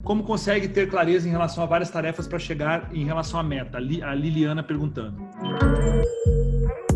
Como consegue ter clareza em relação a várias tarefas para chegar em relação à meta? A Liliana perguntando.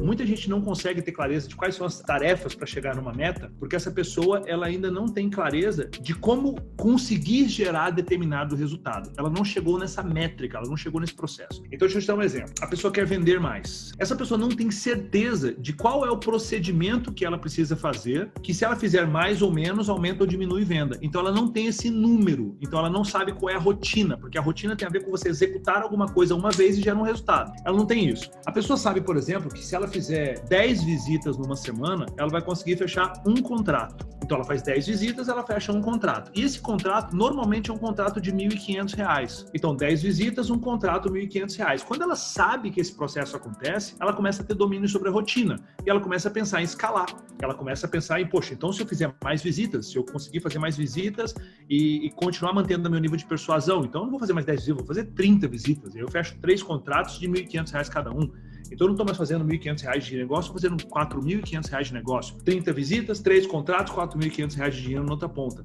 Muita gente não consegue ter clareza de quais são as tarefas para chegar numa meta, porque essa pessoa ela ainda não tem clareza de como conseguir gerar determinado resultado. Ela não chegou nessa métrica, ela não chegou nesse processo. Então, deixa eu te dar um exemplo. A pessoa quer vender mais. Essa pessoa não tem certeza de qual é o procedimento que ela precisa fazer, que se ela fizer mais ou menos, aumenta ou diminui venda. Então, ela não tem esse número. Então, ela não sabe qual é a rotina, porque a rotina tem a ver com você executar alguma coisa uma vez e gerar um resultado. Ela não tem isso. A pessoa sabe, por exemplo, que se ela fizer 10 visitas numa semana, ela vai conseguir fechar um contrato. Então ela faz 10 visitas, ela fecha um contrato. E esse contrato, normalmente, é um contrato de R$ 1.500. Então, 10 visitas, um contrato, R$ 1.500. Quando ela sabe que esse processo acontece, ela começa a ter domínio sobre a rotina. E ela começa a pensar em escalar. Ela começa a pensar em, poxa, então se eu fizer mais visitas, se eu conseguir fazer mais visitas e continuar mantendo o meu nível de persuasão, então eu não vou fazer mais 10 visitas, vou fazer 30 visitas. Eu fecho 3 contratos de R$ 1.500 cada um. Então eu não estou mais fazendo R$ 1.500 de negócio, estou fazendo R$ 4.500 de negócio. 30 visitas, 3 contratos, R$ 4.500 de dinheiro na outra ponta.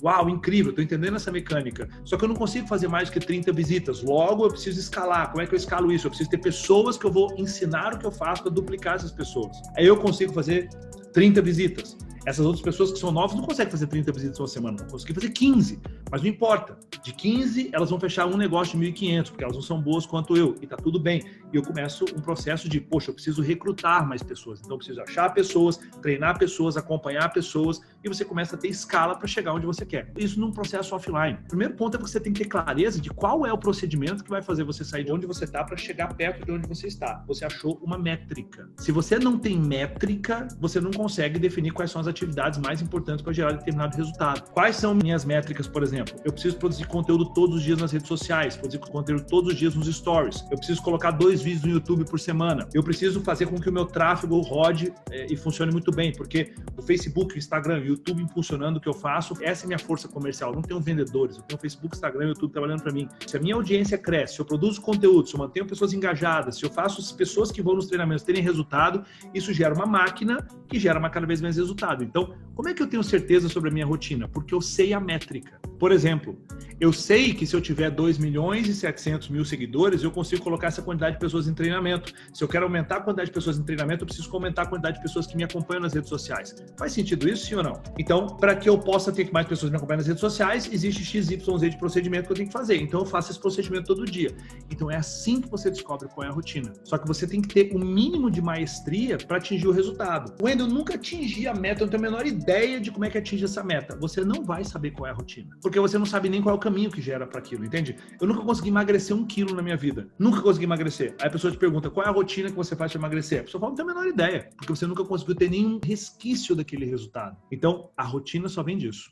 Uau, incrível, estou entendendo essa mecânica. Só que eu não consigo fazer mais do que 30 visitas. Logo, eu preciso escalar. Como é que eu escalo isso? Eu preciso ter pessoas que eu vou ensinar o que eu faço para duplicar essas pessoas. Aí eu consigo fazer 30 visitas. Essas outras pessoas que são novas não conseguem fazer 30 visitas uma semana, vão conseguir fazer 15, mas não importa. De 15, elas vão fechar um negócio de 1.500, porque elas não são boas quanto eu, e tá tudo bem. E eu começo um processo de, poxa, eu preciso recrutar mais pessoas, então eu preciso achar pessoas, treinar pessoas, acompanhar pessoas, e você começa a ter escala para chegar onde você quer. Isso num processo offline. O primeiro ponto é que você tem que ter clareza de qual é o procedimento que vai fazer você sair de onde você está para chegar perto de onde você está. Você achou uma métrica. Se você não tem métrica, você não consegue definir quais são as atividades mais importantes para gerar determinado resultado. Quais são minhas métricas, por exemplo? Eu preciso produzir conteúdo todos os dias nas redes sociais, produzir conteúdo todos os dias nos stories. Eu preciso colocar 2 vídeos no YouTube por semana. Eu preciso fazer com que o meu tráfego rode e funcione muito bem, porque o Facebook, o Instagram, o YouTube impulsionando o que eu faço, essa é minha força comercial. Eu não tenho vendedores, eu tenho Facebook, Instagram e YouTube trabalhando para mim. Se a minha audiência cresce, se eu produzo conteúdo, se eu mantenho pessoas engajadas, se eu faço as pessoas que vão nos treinamentos terem resultado, isso gera uma máquina que gera cada vez mais resultado. Então, como é que eu tenho certeza sobre a minha rotina? Porque eu sei a métrica. Por exemplo, eu sei que se eu tiver 2.700.000 seguidores, eu consigo colocar essa quantidade de pessoas em treinamento. Se eu quero aumentar a quantidade de pessoas em treinamento, eu preciso aumentar a quantidade de pessoas que me acompanham nas redes sociais. Faz sentido isso, sim ou não? Então, para que eu possa ter mais pessoas me acompanhando nas redes sociais, existe XYZ de procedimento que eu tenho que fazer. Então, eu faço esse procedimento todo dia. Então, é assim que você descobre qual é a rotina. Só que você tem que ter o mínimo de maestria para atingir o resultado. Wendel, eu nunca atingi a meta, eu não tenho a menor ideia de como é que atinge essa meta. Você não vai saber qual é a rotina. Porque você não sabe nem qual é o caminho que gera para aquilo, entende? Eu nunca consegui emagrecer 1 quilo na minha vida. Nunca consegui emagrecer. Aí a pessoa te pergunta, qual é a rotina que você faz para emagrecer? A pessoa fala, não tem a menor ideia. Porque você nunca conseguiu ter nenhum resquício daquele resultado. Então, a rotina só vem disso.